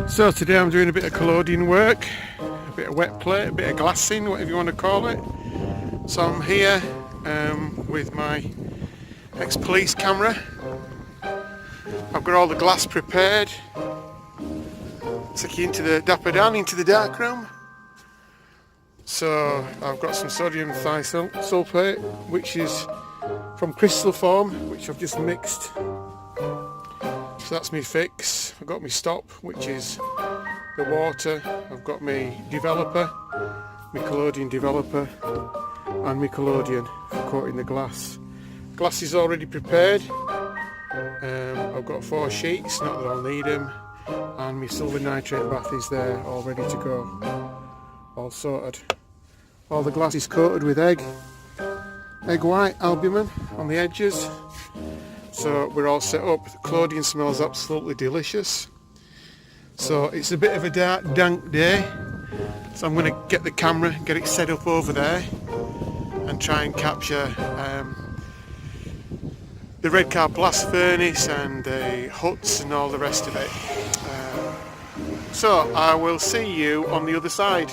So today I'm doing a bit of collodion work, a bit of wet plate, a bit of glassing, whatever you want to call it. So I'm here with my ex-police camera. I've got all the glass prepared. Take you into the Dapper Dan, into the Darkroom. So I've got some sodium thiosulfate, which is from crystal form, which I've just mixed. So that's my fix. I've got my stop, which is the water. I've got my developer, my collodion developer, and my collodion for coating the glass. Glass is already prepared. I've got 4 sheets, not that I'll need them, and my silver nitrate bath is there, all ready to go, all sorted. All the glass is coated with egg white albumin on the edges. So we're all set up. The collodion smells absolutely delicious. So it's a bit of a dark, dank day. So I'm going to get the camera, get it set up over there, and try and capture the red car blast furnace and the huts and all the rest of it. So I will see you on the other side.